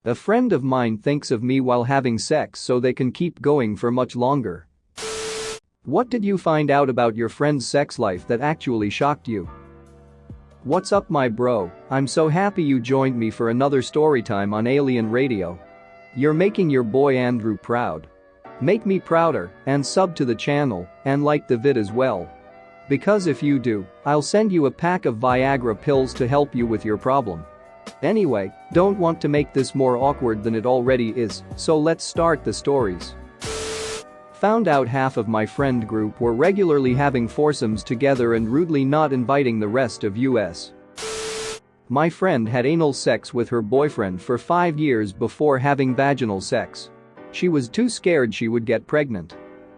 A friend of mine thinks of me while having sex so they can keep going for much longer. What did you find out about your friend's sex life that actually shocked you? What's up, my bro? I'm so happy you joined me for another story time on Alien Radio. You're making your boy Andrew proud. Make me prouder and sub to the channel and like the vid as well. Because if you do, I'll send you a pack of Viagra pills to help you with your problem. Anyway, don't want to make this more awkward than it already is, so let's start the stories. Found out half of my friend group were regularly having foursomes together and rudely not inviting the rest of us. My friend had anal sex with her boyfriend for 5 years before having vaginal sex. She was too scared she would get pregnant.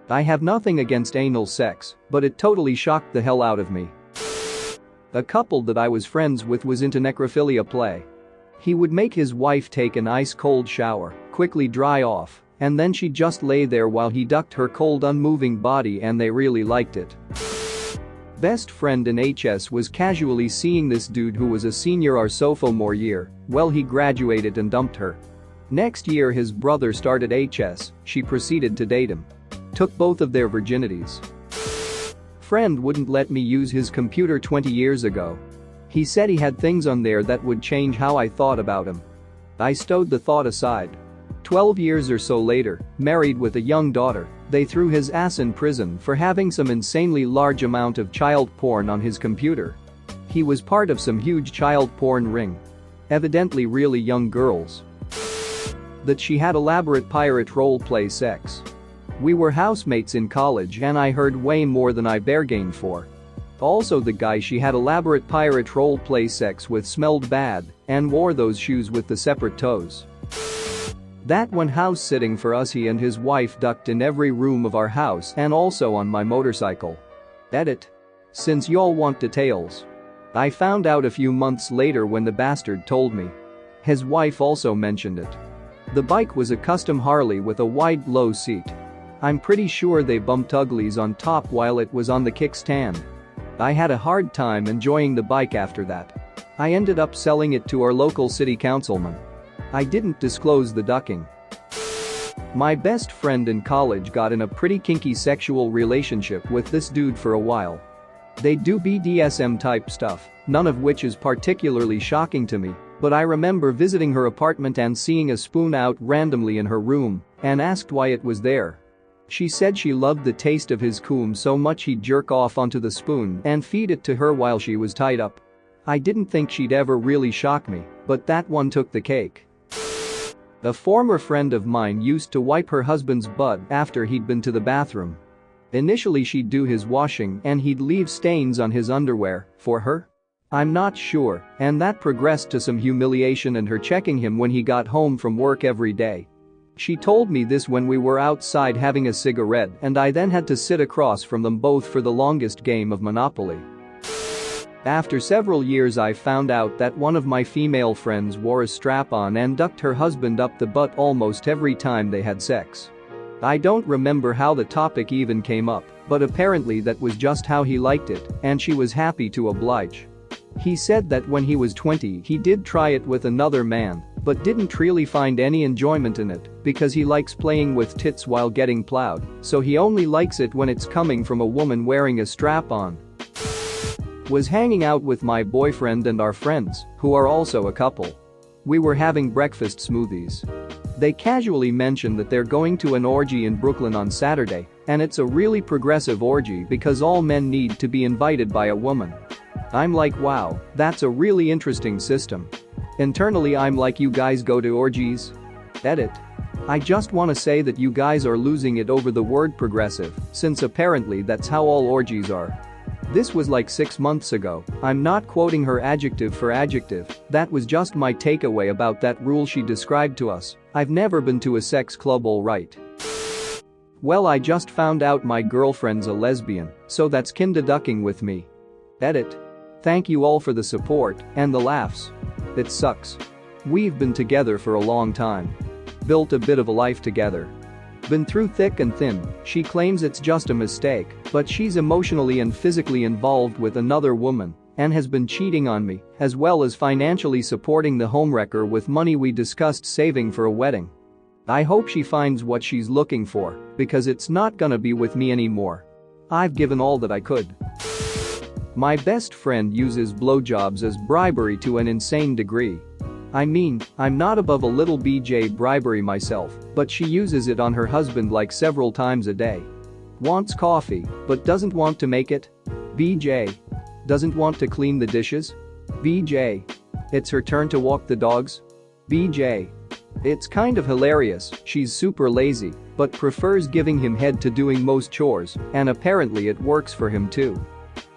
I have nothing against anal sex, but it totally shocked the hell out of me. A couple that I was friends with was into necrophilia play. He would make his wife take an ice-cold shower, quickly dry off, and then she'd just lay there while he ducked her cold unmoving body, and they really liked it. Best friend in HS was casually seeing this dude who was a senior our sophomore year. Well, he graduated and dumped her. Next year his brother started HS, she proceeded to date him. Took both of their virginities. Friend wouldn't let me use his computer 20 years ago. He said he had things on there that would change how I thought about him. I stowed the thought aside. 12 years or so later, married with a young daughter, they threw his ass in prison for having some insanely large amount of child porn on his computer. He was part of some huge child porn ring. Evidently really young girls. That she had elaborate pirate role-play sex. We were housemates in college and I heard way more than I bargained for. Also, the guy she had elaborate pirate role-play sex with smelled bad and wore those shoes with the separate toes. That one house sitting for us, he and his wife ducked in every room of our house and also on my motorcycle. Edit. Since y'all want details. I found out a few months later when the bastard told me. His wife also mentioned it. The bike was a custom Harley with a wide low seat. I'm pretty sure they bumped uglies on top while it was on the kickstand. I had a hard time enjoying the bike after that. I ended up selling it to our local city councilman. I didn't disclose the ducking. My best friend in college got in a pretty kinky sexual relationship with this dude for a while. They do BDSM type stuff, none of which is particularly shocking to me, but I remember visiting her apartment and seeing a spoon out randomly in her room and asked why it was there. She said she loved the taste of his cum so much he'd jerk off onto the spoon and feed it to her while she was tied up. I didn't think she'd ever really shock me, but that one took the cake. A former friend of mine used to wipe her husband's butt after he'd been to the bathroom. Initially she'd do his washing and he'd leave stains on his underwear for her. I'm not sure, and that progressed to some humiliation and her checking him when he got home from work every day. She told me this when we were outside having a cigarette and I then had to sit across from them both for the longest game of Monopoly. After several years I found out that one of my female friends wore a strap-on and ducked her husband up the butt almost every time they had sex. I don't remember how the topic even came up, but apparently that was just how he liked it and she was happy to oblige. He said that when he was 20 he did try it with another man, but didn't really find any enjoyment in it because he likes playing with tits while getting plowed, so he only likes it when it's coming from a woman wearing a strap-on. Was hanging out with my boyfriend and our friends, who are also a couple. We were having breakfast smoothies. They casually mentioned that they're going to an orgy in Brooklyn on Saturday, and it's a really progressive orgy because all men need to be invited by a woman. I'm like, wow, that's a really interesting system. Internally I'm like, you guys go to orgies? Edit. I just wanna say that you guys are losing it over the word progressive, since apparently that's how all orgies are. This was like 6 months ago. I'm not quoting her adjective for adjective, that was just my takeaway about that rule she described to us. I've never been to a sex club, alright. Well, I just found out my girlfriend's a lesbian, so that's kinda ducking with me. Edit. Thank you all for the support and the laughs. It sucks. We've been together for a long time. Built a bit of a life together. Been through thick and thin. She claims it's just a mistake, but she's emotionally and physically involved with another woman, and has been cheating on me, as well as financially supporting the homewrecker with money we discussed saving for a wedding. I hope she finds what she's looking for, because it's not gonna be with me anymore. I've given all that I could. My best friend uses blowjobs as bribery to an insane degree. I mean, I'm not above a little BJ bribery myself, but she uses it on her husband like several times a day. Wants coffee, but doesn't want to make it? BJ. Doesn't want to clean the dishes? BJ. It's her turn to walk the dogs? BJ. It's kind of hilarious, she's super lazy, but prefers giving him head to doing most chores, and apparently it works for him too.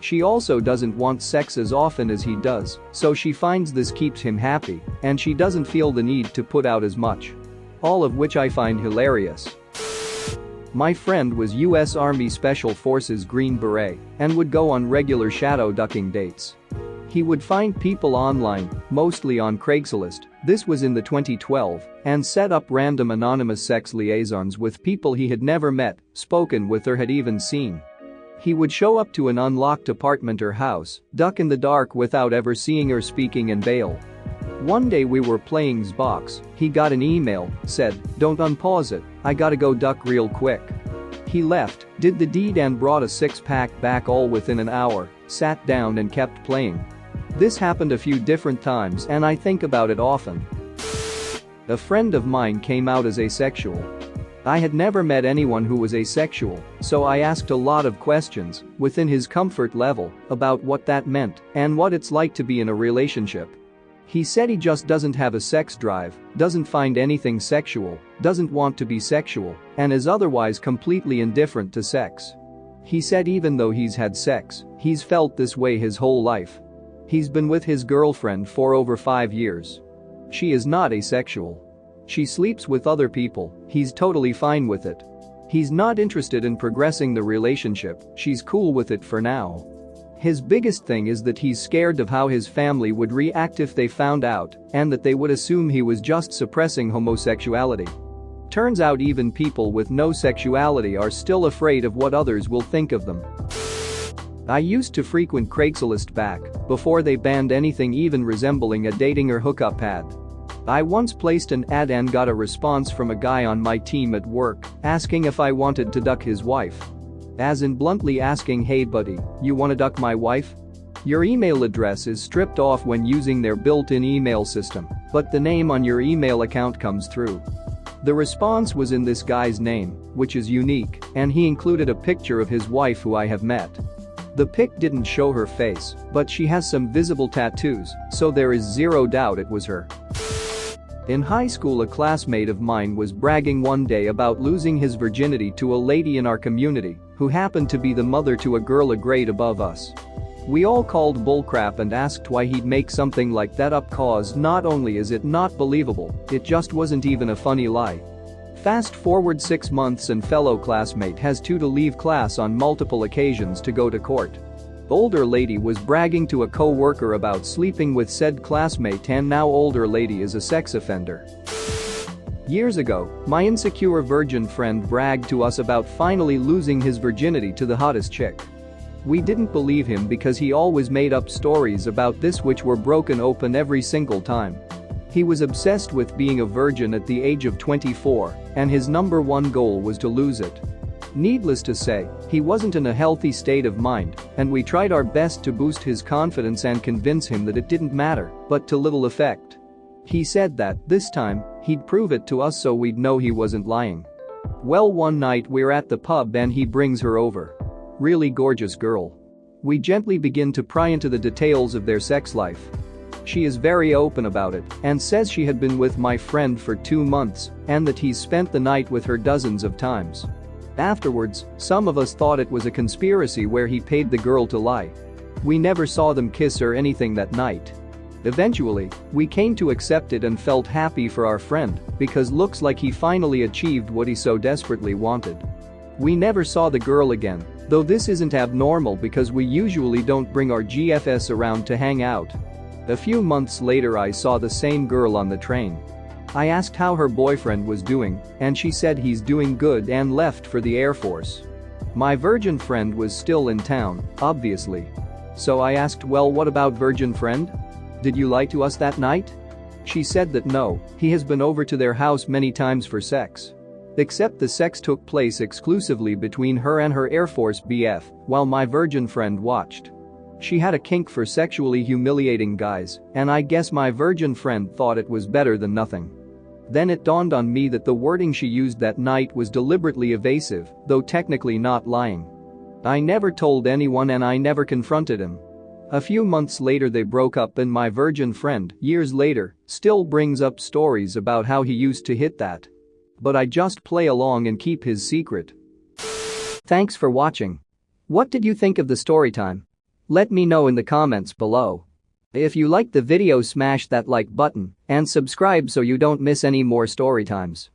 She also doesn't want sex as often as he does, so she finds this keeps him happy, and she doesn't feel the need to put out as much. All of which I find hilarious. My friend was US Army Special Forces Green Beret and would go on regular shadow ducking dates. He would find people online, mostly on Craigslist, this was in the 2012, and set up random anonymous sex liaisons with people he had never met, spoken with or had even seen. He would show up to an unlocked apartment or house, duck in the dark without ever seeing or speaking and bail. One day we were playing Xbox, he got an email, said, "Don't unpause it, I gotta go duck real quick." He left, did the deed and brought a six-pack back all within an hour, sat down and kept playing. This happened a few different times and I think about it often. A friend of mine came out as asexual. I had never met anyone who was asexual, so I asked a lot of questions, within his comfort level, about what that meant and what it's like to be in a relationship. He said he just doesn't have a sex drive, doesn't find anything sexual, doesn't want to be sexual, and is otherwise completely indifferent to sex. He said even though he's had sex, he's felt this way his whole life. He's been with his girlfriend for over 5 years. She is not asexual. She sleeps with other people, he's totally fine with it. He's not interested in progressing the relationship, she's cool with it for now. His biggest thing is that he's scared of how his family would react if they found out, and that they would assume he was just suppressing homosexuality. Turns out even people with no sexuality are still afraid of what others will think of them. I used to frequent Craigslist back before they banned anything even resembling a dating or hookup ad. I once placed an ad and got a response from a guy on my team at work asking if I wanted to duck his wife. As in bluntly asking, "Hey buddy, you wanna duck my wife?" Your email address is stripped off when using their built-in email system, but the name on your email account comes through. The response was in this guy's name, which is unique, and he included a picture of his wife who I have met. The pic didn't show her face, but she has some visible tattoos, so there is zero doubt it was her. In high school, a classmate of mine was bragging one day about losing his virginity to a lady in our community who happened to be the mother to a girl a grade above us. We all called bullcrap and asked why he'd make something like that up, cause not only is it not believable, it just wasn't even a funny lie. Fast forward 6 months and fellow classmate has to leave class on multiple occasions to go to court. Older lady was bragging to a co-worker about sleeping with said classmate, and now older lady is a sex offender. Years ago, my insecure virgin friend bragged to us about finally losing his virginity to the hottest chick. We didn't believe him because he always made up stories about this which were broken open every single time. He was obsessed with being a virgin at the age of 24, and his #1 goal was to lose it. Needless to say, he wasn't in a healthy state of mind, and we tried our best to boost his confidence and convince him that it didn't matter, but to little effect. He said that, this time, he'd prove it to us so we'd know he wasn't lying. Well, one night we're at the pub and he brings her over. Really gorgeous girl. We gently begin to pry into the details of their sex life. She is very open about it and says she had been with my friend for 2 months and that he's spent the night with her dozens of times. Afterwards, some of us thought it was a conspiracy where he paid the girl to lie. We never saw them kiss or anything that night. Eventually, we came to accept it and felt happy for our friend because looks like he finally achieved what he so desperately wanted. We never saw the girl again, though this isn't abnormal because we usually don't bring our GFS around to hang out. A few months later I saw the same girl on the train. I asked how her boyfriend was doing, and she said he's doing good and left for the Air Force. My virgin friend was still in town, obviously. So I asked, well, what about virgin friend? Did you lie to us that night? She said that no, he has been over to their house many times for sex. Except the sex took place exclusively between her and her Air Force BF while my virgin friend watched. She had a kink for sexually humiliating guys, and I guess my virgin friend thought it was better than nothing. Then it dawned on me that the wording she used that night was deliberately evasive, though technically not lying. I never told anyone and I never confronted him. A few months later they broke up and my virgin friend, years later, still brings up stories about how he used to hit that. But I just play along and keep his secret. Thanks for watching. What did you think of the story time? Let me know in the comments below. If you liked the video, smash that like button and subscribe so you don't miss any more story times.